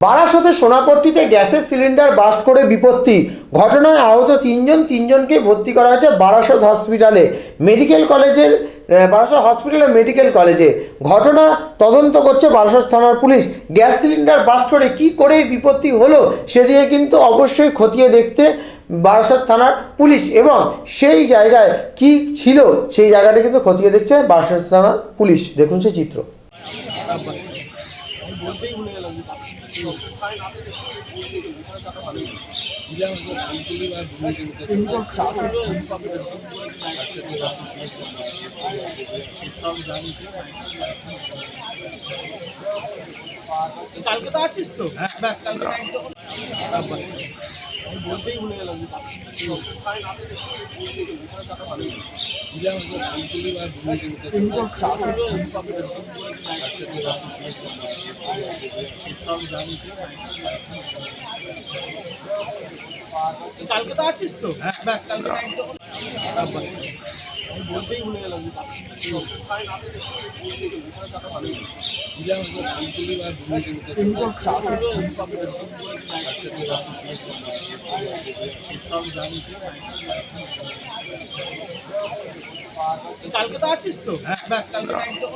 বারাসতে সোনাপট্টিতে গ্যাসের cylinder burst করে বিপত্তি। ঘটনায় আহত তিনজনকে ভর্তি করা হয়েছে বারাসত হসপিটালে মেডিকেল কলেজে। ঘটনা তদন্ত করছে বারাসত থানার পুলিশ। গ্যাস সিলিন্ডার বাস্ট করে কি করে বিপত্তি হলো সেদিকে কিন্তু অবশ্যই খতিয়ে দেখতে বারাসত থানার পুলিশ, এবং সেই জায়গায় কি ছিল সেই জায়গাটা কিন্তু খতিয়ে দেখছে বারাসত থানার পুলিশ। দেখুন সেই চিত্র। কালকে তো আছিস তো? ব্যাস কালকে আমি বলতেই ভুলে গেলাম যে কালকে তো আছিস তো? ব্যাস কালকে আমি বলতেই ভুলে গেলাম যে কালকে তো আছিস তো? ব্যাস কালকে